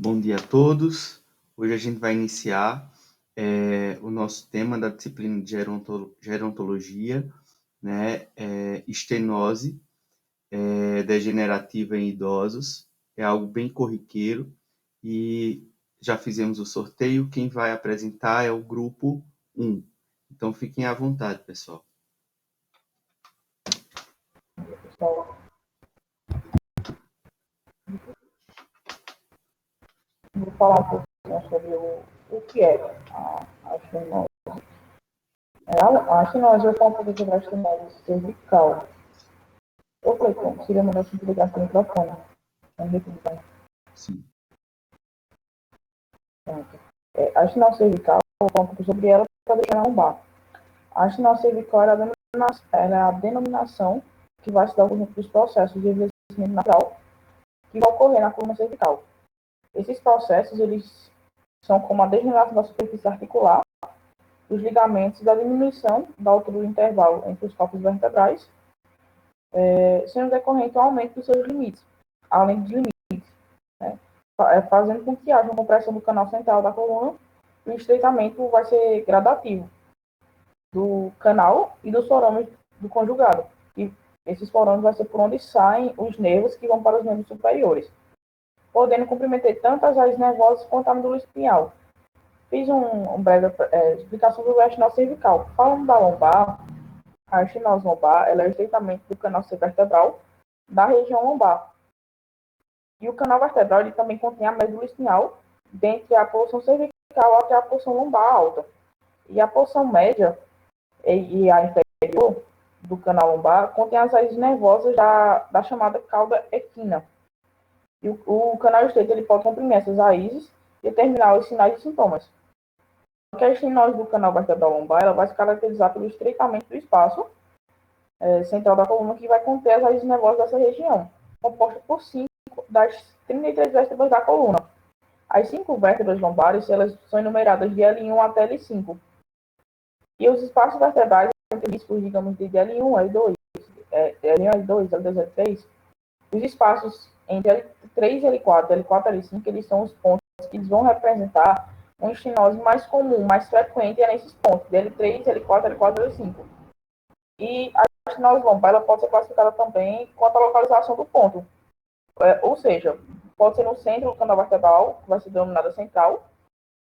Bom dia a todos. Hoje a gente vai iniciar o nosso tema da disciplina de gerontologia, né? Estenose degenerativa em idosos. É algo bem corriqueiro e já fizemos o sorteio. Quem vai apresentar é o grupo 1. Então, fiquem à vontade, pessoal. Vou falar um pouquinho sobre o que é a estenose. A estenose é o componente sobre a estenose cervical. Ô, Cleiton, seria melhor se ligar seu microfone. Sim. A estenose cervical, vou falar um pouco sobre ela para deixar na lombar. A estenose cervical é a denominação que vai se dar ao conjunto dos processos de envelhecimento natural que vai ocorrer na coluna cervical. Esses processos, eles são como a degeneração da superfície articular, dos ligamentos e da diminuição da altura do intervalo entre os corpos vertebrais, sendo decorrente ao aumento dos seus limites, além dos limites, né, fazendo com que haja uma compressão do canal central da coluna e o estreitamento vai ser gradativo do canal e dos forâmenes do conjugado. E esses forâmenes vai ser por onde saem os nervos que vão para os membros superiores, podendo comprometer tanto as raízes nervosas quanto a medula espinhal. Fiz uma breve explicação sobre a estenose cervical. Falando da lombar, a estenose lombar ela é o estreitamento do canal vertebral da região lombar. E o canal vertebral ele também contém a medula espinhal, dentre a porção cervical até a porção lombar alta. E a porção média e a inferior do canal lombar contém as raízes nervosas da chamada cauda equina. E o canal estreito ele pode comprimir essas raízes e determinar os sinais e sintomas. A estenose do canal vertebral lombar ela vai se caracterizar pelo estreitamento do espaço central da coluna, que vai conter as raízes nervosas dessa região, composta por 5 das 33 vértebras da coluna. As 5 vértebras lombares elas são enumeradas de L1 até L5. E os espaços vertebrais entre riscos, digamos, de L1, L2, L1, L2, L2, L3, os espaços entre L3, L4, L4 e L5, eles são os pontos que eles vão representar uma estenose mais comum, mais frequente é nesses pontos, de L3, L4, L4, L5. E a estenose lombar ela pode ser classificada também quanto à localização do ponto. Ou seja, pode ser no centro do canal vertebral, que vai ser denominada central,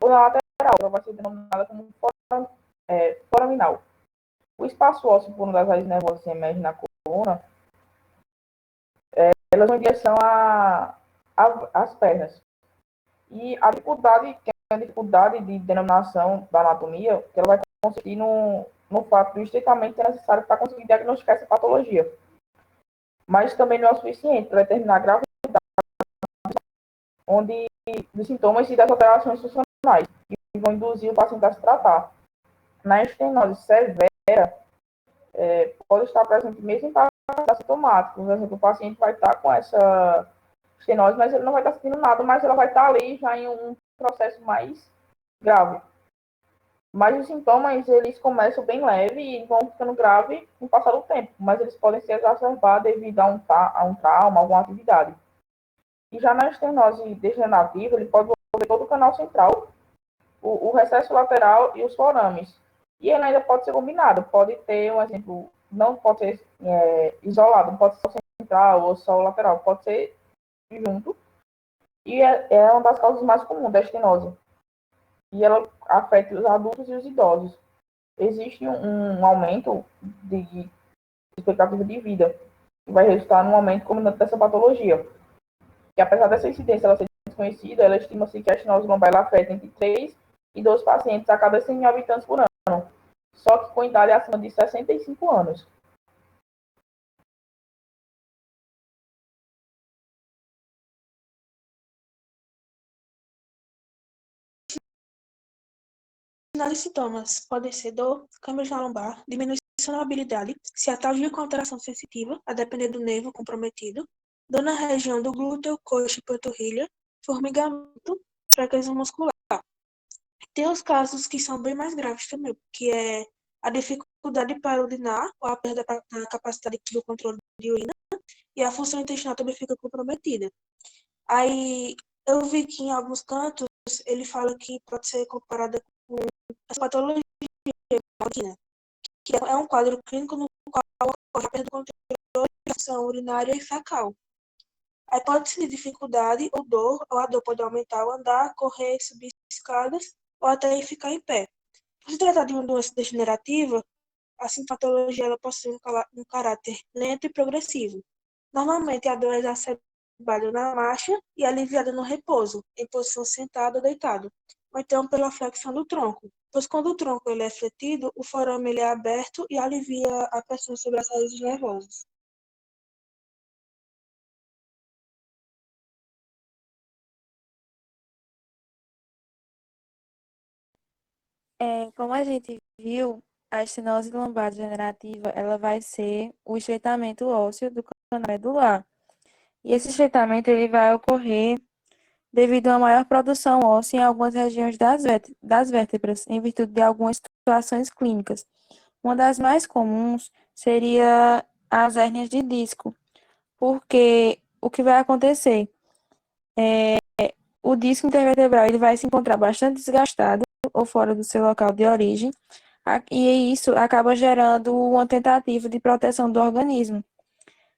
ou na lateral, que vai ser denominada como foraminal. O espaço ósseo por onde as raízes nervosas se emergem na coluna, elas vão em direção às pernas. E a dificuldade de denominação da anatomia, que ela vai consistir no fato do estreitamento que é necessário para conseguir diagnosticar essa patologia. Mas também não é o suficiente para determinar a gravidade dos sintomas e das alterações funcionais, que vão induzir o paciente a se tratar. Na estenose severa, pode estar presente mesmo em casos assintomáticos. Por exemplo, o paciente vai estar com essa estenose, mas ele não vai estar sentindo nada, mas ela vai estar ali já em um processo mais grave. Mas os sintomas, eles começam bem leve e vão ficando graves com o passar do tempo, mas eles podem se exacerbar devido a um trauma, alguma atividade. E já na estenose degenerativa, ele pode envolver todo o canal central, o recesso lateral e os forames. E ele ainda pode ser combinado, pode ter um exemplo, não pode ser isolado, não pode ser só central ou só lateral, pode ser junto. E é uma das causas mais comuns da estenose. E ela afeta os adultos e os idosos. Existe um aumento de expectativa de vida, que vai resultar num aumento combinante dessa patologia. E apesar dessa incidência ela ser desconhecida, ela estima-se que a estenose lombar afeta entre 3 e 12 pacientes a cada 100 mil habitantes por ano, só que com idade acima de 65 anos. Sinais e sintomas podem ser dor, câimbras na lombar, diminuição da mobilidade, ciatalgia com alteração sensitiva, a depender do nervo comprometido, dor na região do glúteo, coxa e panturrilha, formigamento, fraqueza muscular. Tem os casos que são bem mais graves também, que é a dificuldade para urinar, ou a perda da capacidade do controle de urina, e a função intestinal também fica comprometida. Aí, Eu vi que em alguns cantos ele fala que pode ser comparada com essa patologia, né? Que é um quadro clínico no qual ocorre a perda do controle da função urinária e fecal. A hipótese de dificuldade ou dor, ou a dor pode aumentar ao andar, correr, subir escadas ou até ficar em pé. Por se tratar de uma doença degenerativa, a sintomatologia ela possui um caráter lento e progressivo. Normalmente, a dor é exacerbada na marcha e aliviada no repouso, em posição sentado ou deitado, ou então pela flexão do tronco, pois quando o tronco ele é fletido, o forame ele é aberto e alivia a pressão sobre as raízes nervosas. Como a gente viu, a estenose lombar degenerativa, ela vai ser o estreitamento ósseo do canal medular. E esse estreitamento ele vai ocorrer devido a uma maior produção óssea em algumas regiões das vértebras, em virtude de algumas situações clínicas. Uma das mais comuns seria as hérnias de disco, porque o que vai acontecer? O disco intervertebral ele vai se encontrar bastante desgastado ou fora do seu local de origem, e isso acaba gerando uma tentativa de proteção do organismo.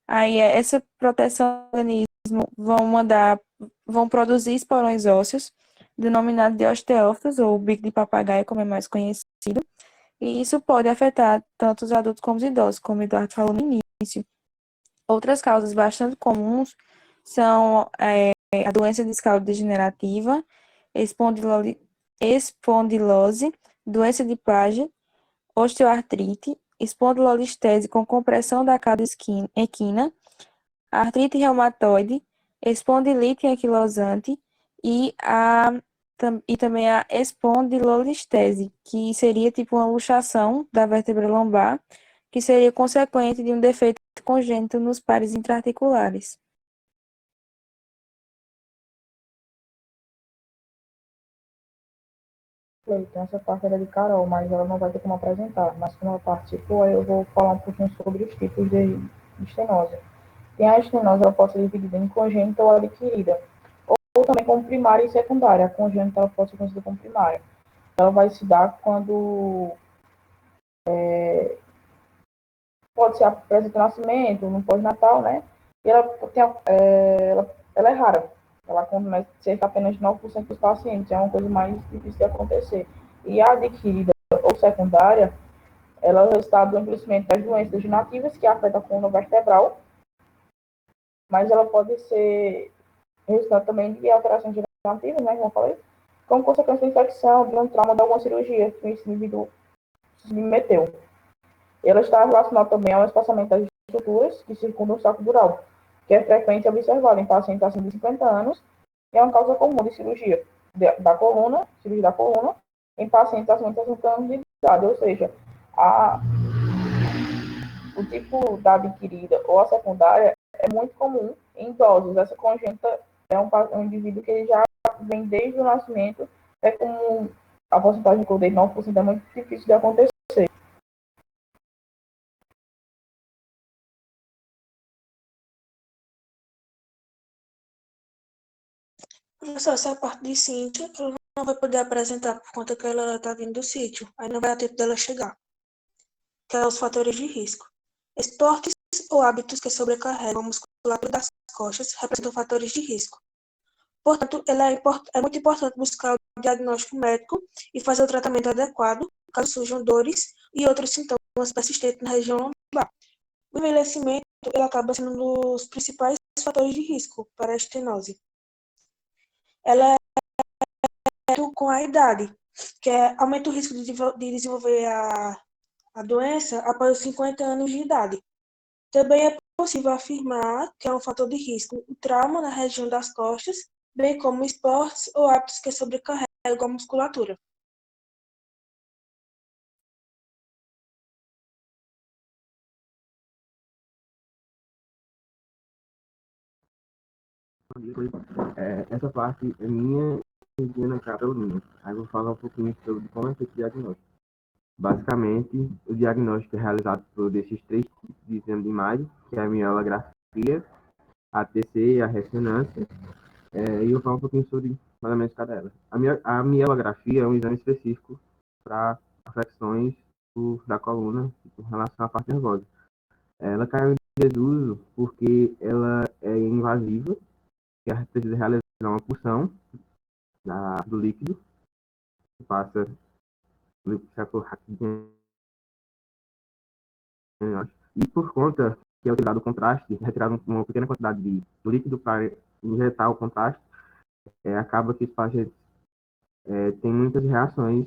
Aí essa proteção do organismo vão produzir esporões ósseos, denominados de osteófitos, ou bico de papagaio, como é mais conhecido, e isso pode afetar tanto os adultos como os idosos, como o Eduardo falou no início. Outras causas bastante comuns são a doença discal-degenerativa, espondilose, doença de Paget, osteoartrite, espondilolistese com compressão da cauda equina, artrite reumatoide, espondilite anquilosante e, e também a espondilolistese, que seria tipo uma luxação da vértebra lombar, que seria consequente de um defeito congênito nos pares intraarticulares. Então, essa parte era de Carol, mas ela não vai ter como apresentar. Mas como ela participou, aí eu vou falar um pouquinho sobre os tipos de estenose. Tem a estenose, ela pode ser dividida em congênita ou adquirida, ou também como primária e secundária. A congênita ela pode ser conhecida como primária. Ela vai se dar quando pode ser presente no nascimento, no pós-natal, né? E ela é rara. Ela acontece cerca apenas de 9% dos pacientes, é uma coisa mais difícil de acontecer. E a adquirida ou secundária, ela é o resultado do envelhecimento das doenças degenerativas que afetam a coluna vertebral, mas ela pode ser resultado também de alterações degenerativas, né, como eu falei, como consequência da infecção, de um trauma de alguma cirurgia que esse indivíduo se submeteu. Ela está relacionada também ao espaçamento das estruturas que circundam o saco dural, que é frequente observado em pacientes acima de 50 anos e é uma causa comum de cirurgia da coluna, em pacientes acima de 60 anos de idade, ou seja, o tipo da adquirida ou a secundária é muito comum em idosos. Essa congênita é um indivíduo que ele já vem desde o nascimento, é como a porcentagem de cor dele 9% é muito difícil de acontecer. Professor, essa parte de Cíntia, ela não vai poder apresentar por conta que ela está vindo do sítio. Aí não vai dar tempo dela chegar, que é os fatores de risco. Esportes ou hábitos que sobrecarregam a musculatura das costas representam fatores de risco. Portanto, é muito importante buscar o diagnóstico médico e fazer o tratamento adequado, caso surjam dores e outros sintomas persistentes na região lombar. O envelhecimento ele acaba sendo um dos principais fatores de risco para a estenose. Ela é com a idade, que aumenta o risco de desenvolver a doença após os 50 anos de idade. Também é possível afirmar que é um fator de risco o trauma na região das costas, bem como esportes ou hábitos que sobrecarregam a musculatura. Essa parte é minha e de Ana Carolina. Aí eu vou falar um pouquinho sobre como é feito o diagnóstico. Basicamente, o diagnóstico é realizado por esses três tipos de exame de imagem, que é a mielografia, a TC e a ressonância. E eu falo um pouquinho sobre mais ou menos cada ela. A mielografia é um exame específico para afecções da coluna com relação à parte nervosa. Ela caiu em desuso porque ela é invasiva, que a gente precisa realizar uma punção do líquido, que passa rapidinho, e por conta que é utilizado o contraste, retirado uma pequena quantidade do líquido para injetar o contraste, acaba que os pacientes têm muitas reações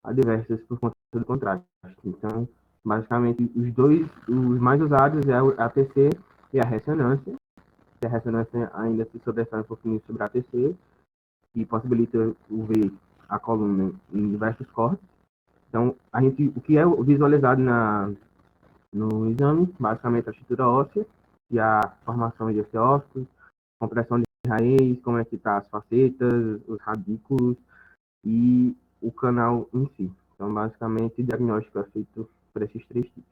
adversas por conta do contraste. Então, basicamente, os mais usados é a ATC e a ressonância. A ressonância ainda se sobressai um pouquinho sobre a ATC e possibilita ver a coluna em diversos cortes. Então, o que é visualizado no exame, basicamente a estrutura óssea e a formação de osteócitos, compressão de raiz, como é que está as facetas, os radículos e o canal em si. Então, basicamente, o diagnóstico é feito por esses três tipos.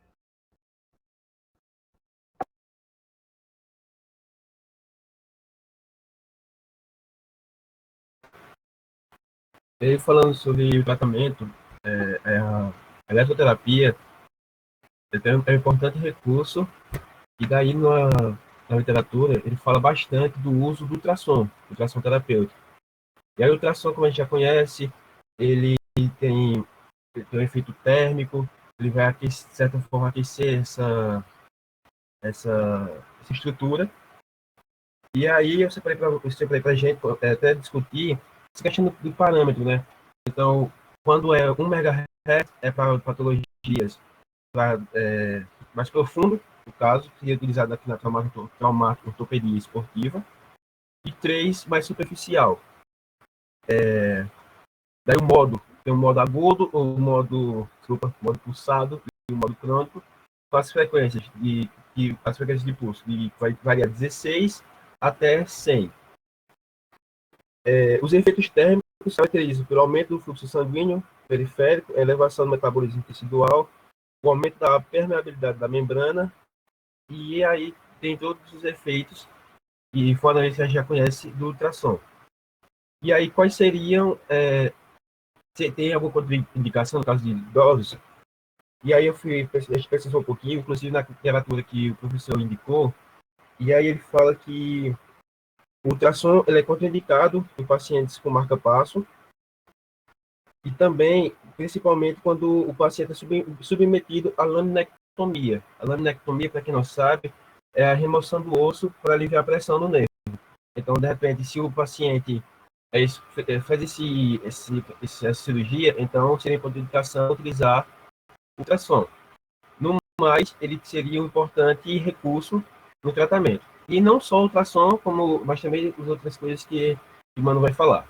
E aí, falando sobre o tratamento, a eletroterapia é um importante recurso, e daí na literatura ele fala bastante do uso do ultrassom terapêutico. E aí o ultrassom, como a gente já conhece, ele tem, ele tem um efeito térmico, ele vai aquecer, de certa forma aquecer essa estrutura. E aí eu separei para a gente até discutir essa questão do parâmetro, né? Então, quando é 1 MHz, é para patologias mais profundo, no caso, que é utilizado aqui na traumatortopedia esportiva, e 3 mais superficial. Daí tem o modo agudo, o modo pulsado e o modo crônico, com as frequências de pulso, vai variar de 16 até 100. Os efeitos térmicos se caracterizam pelo aumento do fluxo sanguíneo periférico, elevação do metabolismo tecidual, o aumento da permeabilidade da membrana, e aí tem todos os efeitos que fora isso a gente já conhece do ultrassom. E aí quais seriam, se tem alguma contraindicação no caso de idosos? E aí a gente pesquisou um pouquinho, inclusive na literatura que o professor indicou, e aí ele fala que o ultrassom ele é contraindicado em pacientes com marca-passo, e também, principalmente, quando o paciente é submetido à laminectomia. A laminectomia, para quem não sabe, é a remoção do osso para aliviar a pressão no nervo. Então, de repente, se o paciente faz essa cirurgia, então seria contraindicação utilizar ultrassom. No mais, ele seria um importante recurso no tratamento. E não só o ultrassom, mas também as outras coisas que o Mano vai falar.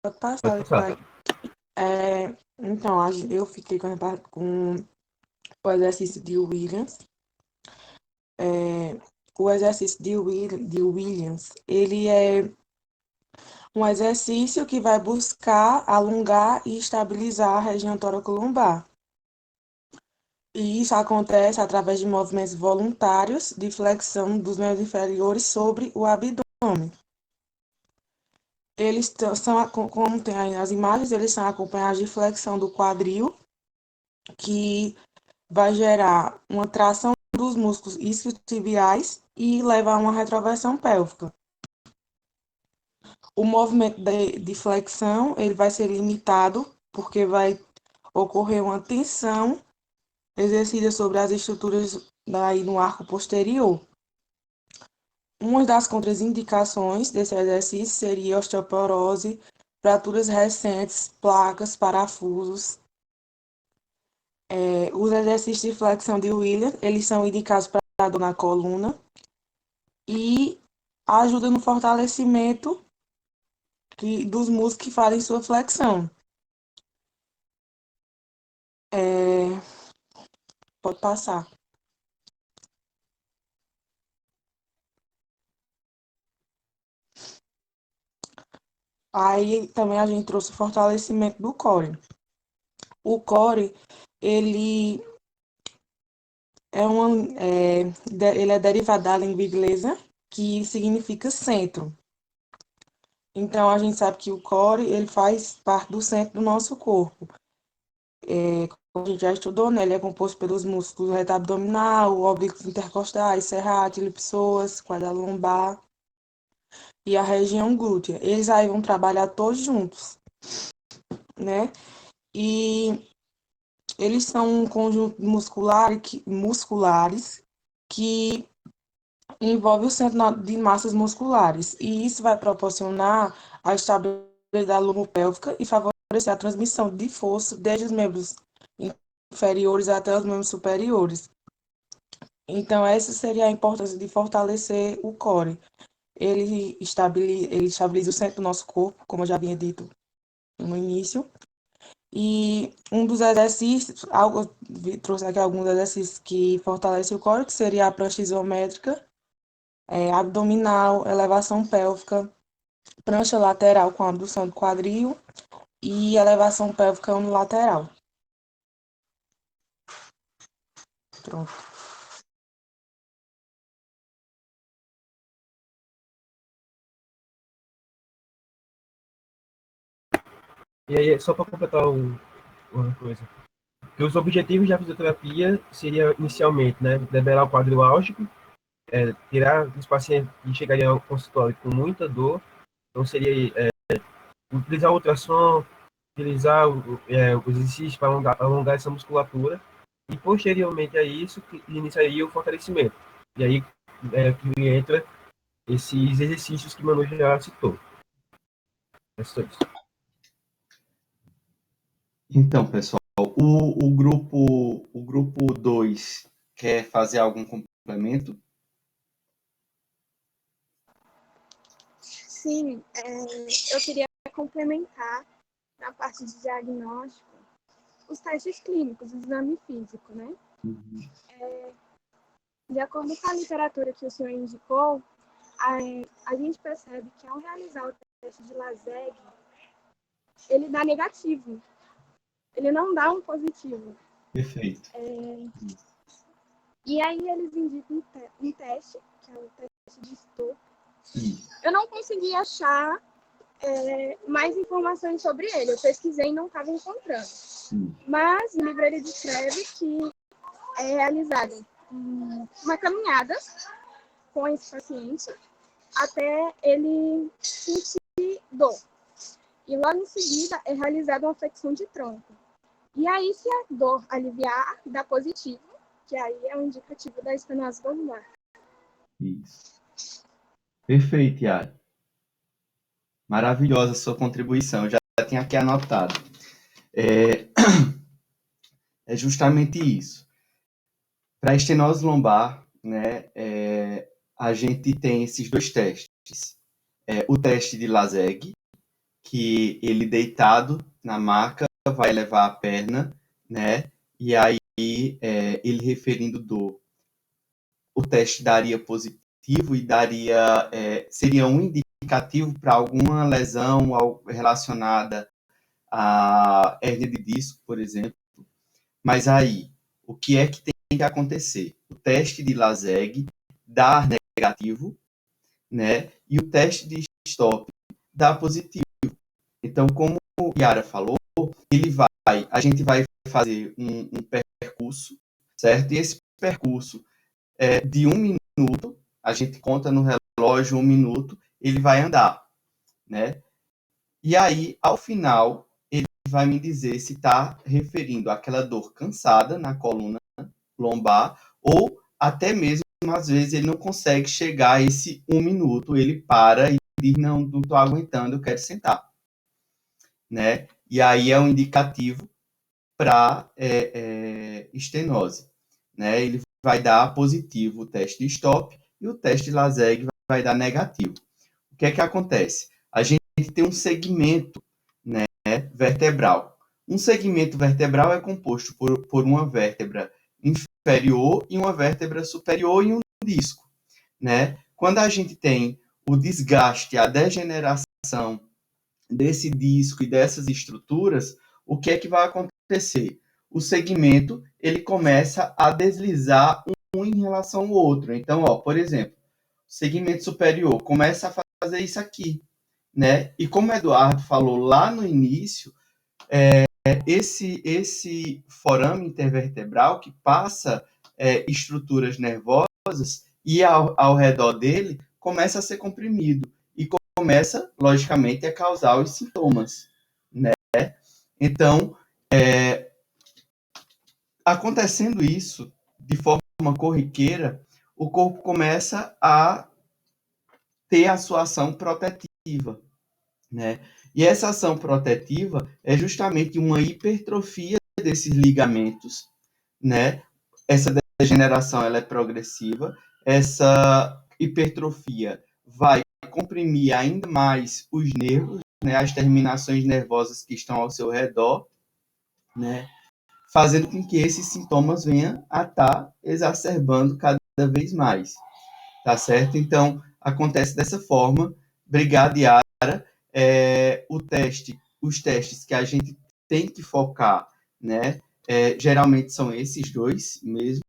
Pode passar, Pode passar. pai. Então, eu fiquei com o exercício de Williams. O exercício de Williams, ele é um exercício que vai buscar alongar e estabilizar a região toracolombar. E isso acontece através de movimentos voluntários de flexão dos membros inferiores sobre o abdômen. Eles são, como tem aí nas imagens, eles são acompanhados de flexão do quadril, que vai gerar uma tração dos músculos isquiotibiais e levar a uma retroversão pélvica. O movimento de flexão ele vai ser limitado, porque vai ocorrer uma tensão exercida sobre as estruturas daí no arco posterior. Uma das contraindicações desse exercício seria osteoporose, fraturas recentes, placas, parafusos. Os exercícios de flexão de Williams, eles são indicados para dor na coluna e ajudam no fortalecimento dos músculos que fazem sua flexão. Pode passar. Aí também a gente trouxe o fortalecimento do core. O core, ele ele é derivado da língua inglesa, que significa centro. Então, a gente sabe que o core, ele faz parte do centro do nosso corpo. Como a gente já estudou, né? Ele é composto pelos músculos reto abdominal, oblíquos intercostais, serrátil, iliopsoas, quadra lombar e a região glútea. Eles aí vão trabalhar todos juntos, né? E eles são um conjunto musculares que envolve o centro de massas musculares, e isso vai proporcionar a estabilidade lomopélvica e favorecer a transmissão de força desde os membros inferiores até os membros superiores. Então, essa seria a importância de fortalecer o core. Ele estabiliza o centro do nosso corpo, como eu já havia dito no início. E um dos exercícios, trouxe aqui alguns exercícios que fortalecem o core, que seria a prancha isométrica, abdominal, elevação pélvica, prancha lateral com abdução do quadril e elevação pélvica unilateral. Pronto. E aí, só para completar uma coisa, que os objetivos da fisioterapia seria inicialmente, né, liberar o quadril álgico, tirar os pacientes que chegariam ao consultório com muita dor, então seria utilizar o ultrassom, utilizar os exercícios para alongar essa musculatura, e posteriormente a isso, que iniciaria o fortalecimento. E aí que entra esses exercícios que o Manu já citou. É só isso. Então, pessoal, o grupo 2 quer fazer algum complemento? Sim, eu queria complementar na parte de diagnóstico os testes clínicos, o exame físico, né? Uhum. De acordo com a literatura que o senhor indicou, a gente percebe que ao realizar o teste de LASEG, ele dá negativo. Ele não dá um positivo. Perfeito. E aí eles indicam um teste, que é o teste de Stoll. Eu não consegui achar mais informações sobre ele. Eu pesquisei e não estava encontrando. Mas o livro ele descreve que é realizada uma caminhada com esse paciente até ele sentir dor. E logo em seguida é realizada uma flexão de tronco. E aí, se a dor aliviar, dá positivo, que aí é um indicativo da estenose lombar. Isso. Perfeito, Yara. Maravilhosa a sua contribuição. Já tinha aqui anotado. É justamente isso. Para a estenose lombar, né, a gente tem esses dois testes. O teste de LASEG, que ele deitado na maca vai elevar a perna, né, e aí ele referindo dor. O teste daria positivo e seria um indicativo para alguma lesão relacionada à hérnia de disco, por exemplo. Mas aí, o que é que tem que acontecer? O teste de LASEG dá negativo, né? E o teste de STOP dá positivo. Então, como o Yara falou, a gente vai fazer um percurso, certo? E esse percurso de 1 minuto, a gente conta no relógio 1 minuto, ele vai andar, né? E aí, ao final, ele vai me dizer se está referindo àquela dor cansada na coluna lombar ou até mesmo, às vezes, ele não consegue chegar a esse 1 minuto, ele para e diz, não estou aguentando, eu quero sentar, né? E aí é um indicativo para estenose, né? Ele vai dar positivo o teste de STOP e o teste de LASEG vai dar negativo. O que é que acontece? A gente tem um segmento, né, vertebral. Um segmento vertebral é composto por uma vértebra inferior e uma vértebra superior e um disco, né? Quando a gente tem o desgaste, a degeneração desse disco e dessas estruturas, o que é que vai acontecer? o segmento ele começa a deslizar um em relação ao outro. Então, por exemplo, o segmento superior começa a fazer isso aqui, né? E como o Eduardo falou lá no início, esse forame intervertebral que passa estruturas nervosas e ao redor dele começa a ser comprimido e começa, logicamente, a causar os sintomas, né? Então, acontecendo isso de forma corriqueira, o corpo começa a ter a sua ação protetiva, né? E essa ação protetiva é justamente uma hipertrofia desses ligamentos, né? Essa degeneração ela é progressiva, essa hipertrofia vai comprimir ainda mais os nervos, né? As terminações nervosas que estão ao seu redor, né? Fazendo com que esses sintomas venham a estar exacerbando cada vez mais, tá certo? Então, acontece dessa forma. Obrigado, Yara. Os testes que a gente tem que focar, né? Geralmente são esses dois mesmo,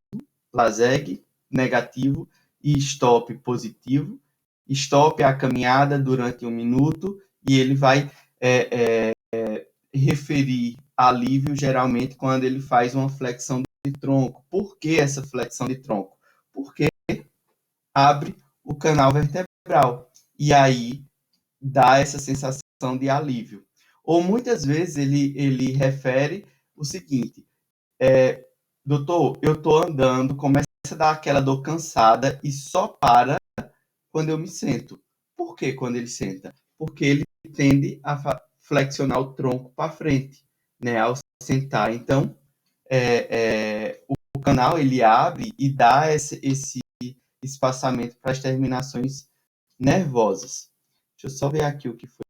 LASEG negativo e STOP positivo. STOP é a caminhada durante 1 minuto e ele vai referir alívio geralmente quando ele faz uma flexão de tronco. Por que essa flexão de tronco? Porque abre o canal vertebral e aí dá essa sensação de alívio. Ou muitas vezes ele refere o seguinte: doutor, eu estou andando, começa a dar aquela dor cansada e só para quando eu me sento. Por que quando ele senta? Porque ele tende a flexionar o tronco para frente, né, ao sentar. Então, o canal ele abre e dá esse espaçamento para as terminações nervosas. Deixa eu só ver aqui o que foi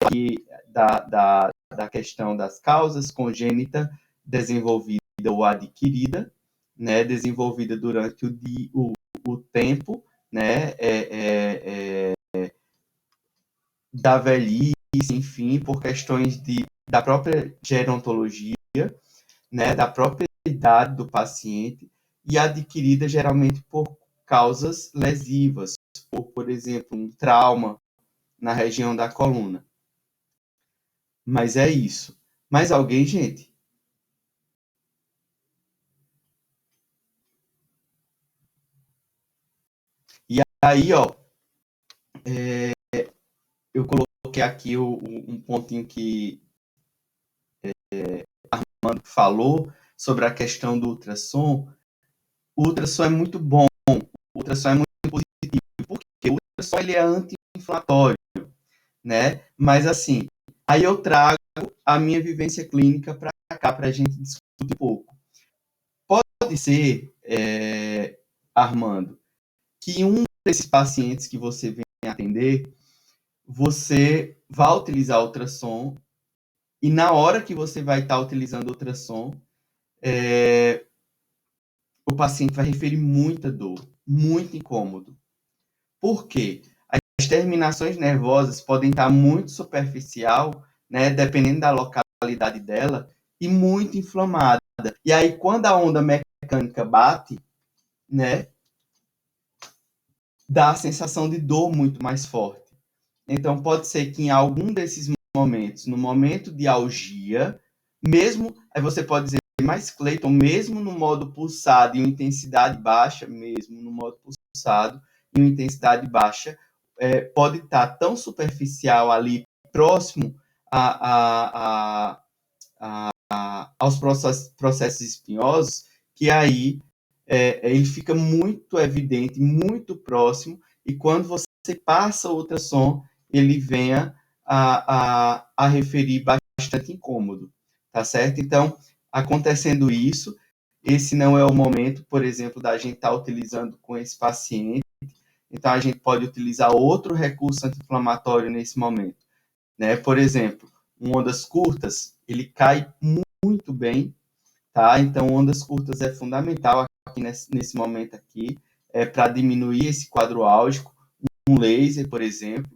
aqui da questão das causas: congênita, desenvolvida ou adquirida, né, desenvolvida durante o tempo, né, da velhice, enfim, por questões da própria gerontologia, né, da própria idade do paciente, e adquirida geralmente por causas lesivas, por exemplo, um trauma na região da coluna. Mas é isso. Mais alguém, gente? E aí, eu coloquei aqui um pontinho que Armando falou sobre a questão do ultrassom. O ultrassom é muito bom, o ultrassom é muito positivo, porque o ultrassom ele é anti-inflamatório, né? Mas assim, aí eu trago a minha vivência clínica para cá, para a gente discutir um pouco. Pode ser, Armando, que um desses pacientes que você vem atender, você vai utilizar ultrassom e na hora que você vai estar utilizando ultrassom, o paciente vai referir muita dor, muito incômodo. Por quê? As terminações nervosas podem estar muito superficial, né, dependendo da localidade dela, e muito inflamada. E aí, quando a onda mecânica bate, né, dá a sensação de dor muito mais forte. Então, pode ser que em algum desses momentos, no momento de algia, mesmo, aí você pode dizer, mas Cleiton, mesmo no modo pulsado e uma intensidade baixa, mesmo no modo pulsado e uma intensidade baixa, pode estar tão superficial ali, próximo aos processos espinhosos, que aí ele fica muito evidente, muito próximo, e quando você passa o ultrassom, ele venha a referir bastante incômodo, tá certo? Então, acontecendo isso, esse não é o momento, por exemplo, da gente estar utilizando com esse paciente, então a gente pode utilizar outro recurso anti-inflamatório nesse momento, né? Por exemplo, ondas curtas, ele cai muito bem, tá? Então, ondas curtas é fundamental aqui nesse momento aqui, para diminuir esse quadro álgico, um laser, por exemplo.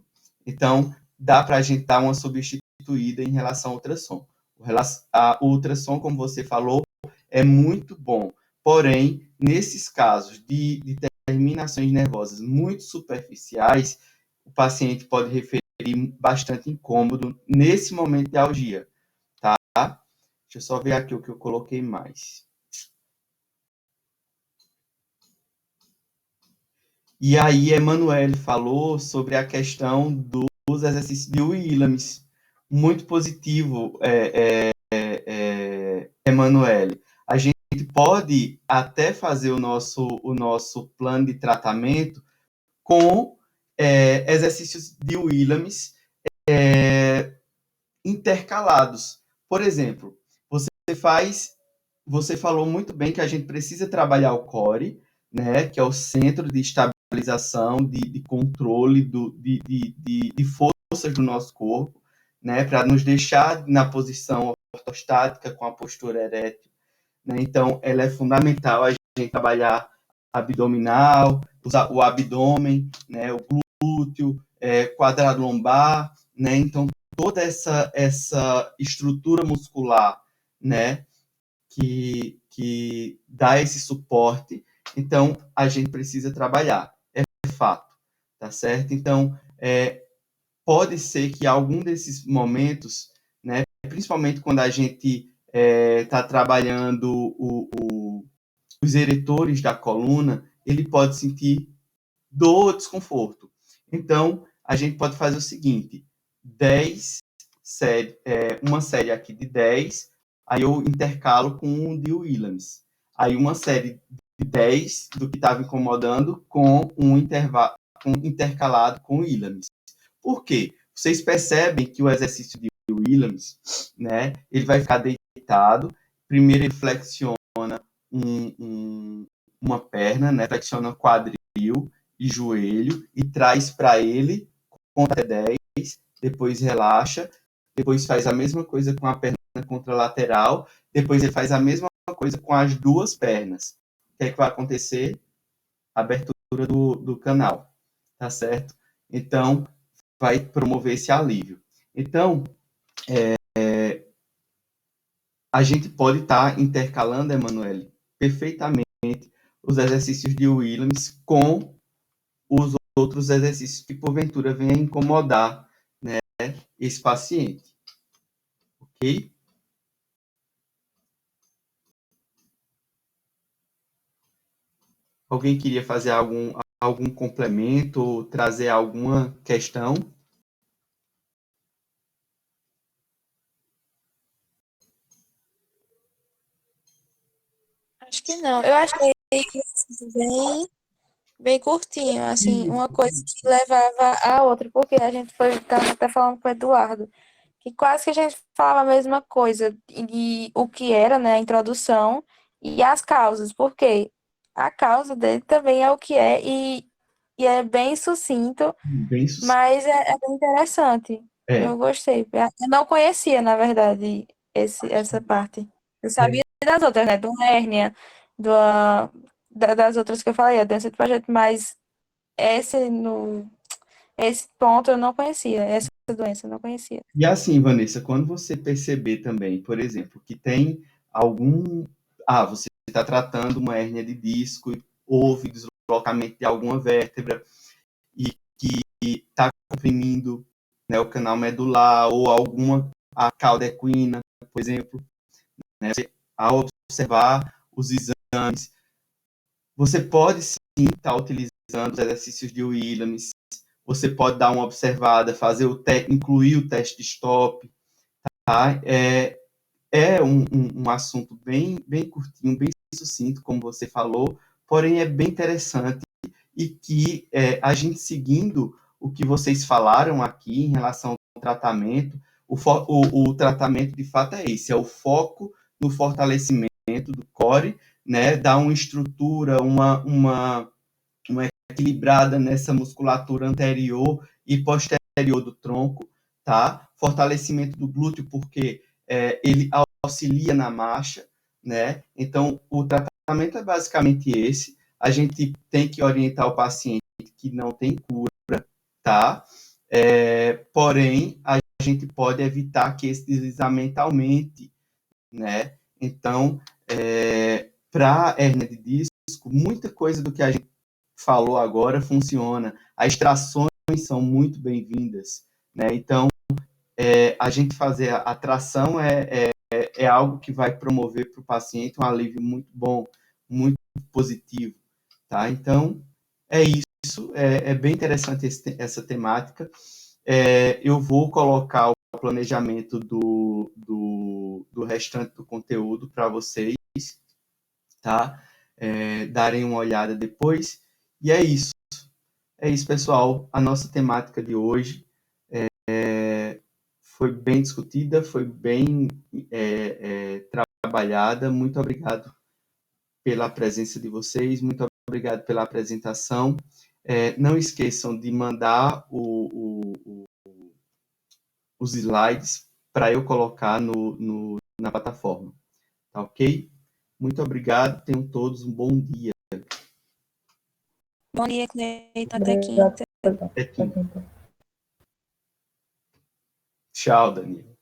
Então, dá para a gente dar uma substituída em relação ao ultrassom. O ultrassom, como você falou, é muito bom. Porém, nesses casos de terminações nervosas muito superficiais, o paciente pode referir bastante incômodo nesse momento de algia, tá? Deixa eu só ver aqui o que eu coloquei mais. E aí, Emanuele falou sobre a questão dos exercícios de Willems. Muito positivo, Emanuele. A gente pode até fazer o nosso plano de tratamento com exercícios de Willems intercalados. Por exemplo, você falou muito bem que a gente precisa trabalhar o core, né, que é o centro de estabilização, de controle de forças do nosso corpo, né, para nos deixar na posição ortostática com a postura erétil. Né? Então, ela é fundamental a gente trabalhar abdominal, usar o abdômen, né, o glúteo, quadrado lombar, né? Então, toda essa estrutura muscular, né, que dá esse suporte, então a gente precisa trabalhar, é fato, tá certo? Então, pode ser que algum desses momentos, né, principalmente quando a gente está trabalhando os eretores da coluna, ele pode sentir dor ou desconforto. Então, a gente pode fazer o seguinte, uma série aqui de 10, aí eu intercalo com um de Willems. Aí uma série de 10 do que estava incomodando com um intercalado com Willems. Por quê? Vocês percebem que o exercício de Willems, né, ele vai ficar deitado, primeiro ele flexiona uma perna, né, flexiona quadril e joelho e traz para ele, conta até 10, depois relaxa, depois faz a mesma coisa com a perna contralateral, depois ele faz a mesma coisa com as duas pernas. O que é que vai acontecer? Abertura do canal, tá certo? Então, vai promover esse alívio. Então, a gente pode estar intercalando, Emanuele, perfeitamente os exercícios de Willems com os outros exercícios que, porventura, venham incomodar, né, esse paciente. Ok? Alguém queria fazer algum complemento ou trazer alguma questão? Acho que não. Eu achei bem, bem curtinho, assim, uma coisa que levava a outra, porque a gente estava até falando com o Eduardo, que quase que a gente falava a mesma coisa, de o que era, né, a introdução e as causas, porque a causa dele também é o que é, e é bem sucinto, Bem sucinto. mas é bem interessante. Eu gostei. Eu não conhecia, na verdade, essa parte. Eu sabia das outras, né? Do hérnia, das outras que eu falei, a doença de projeto, mas esse ponto eu não conhecia, essa doença eu não conhecia. E assim, Vanessa, quando você perceber também, por exemplo, que tem você está tratando uma hérnia de disco, houve deslocamento de alguma vértebra e que está comprimindo, né, o canal medular ou a cauda equina, por exemplo, né, ao observar os exames, você pode sim estar utilizando os exercícios de Willems, você pode dar uma observada, incluir o teste de stop, tá? É um assunto bem curtinho, bem sucinto, como você falou, porém é bem interessante e que a gente seguindo o que vocês falaram aqui em relação ao tratamento, o tratamento de fato é esse, é o foco no fortalecimento do core, né, dar uma estrutura, uma equilibrada nessa musculatura anterior e posterior do tronco, tá? Fortalecimento do glúteo, porque ele auxilia na marcha, né? Então, o tratamento é basicamente esse. A gente tem que orientar o paciente que não tem cura, tá? Porém, a gente pode evitar que esse deslizamento aumente, né? Então, para hérnia de disco, muita coisa do que a gente falou agora funciona. As trações são muito bem-vindas, né? Então, a gente fazer a tração é algo que vai promover para o paciente um alívio muito bom, muito positivo, tá? Então, é isso. É bem interessante essa temática. Eu vou colocar o planejamento do restante do conteúdo para vocês, tá? Darem uma olhada depois. E é isso. É isso, pessoal. A nossa temática de hoje foi bem discutida, foi bem trabalhada. Muito obrigado pela presença de vocês, muito obrigado pela apresentação. Não esqueçam de mandar os slides para eu colocar na plataforma, tá ok? Muito obrigado, tenham todos um bom dia. Bom dia, Cleiton. Até quinta. Até quinta. Tchau, Daniel.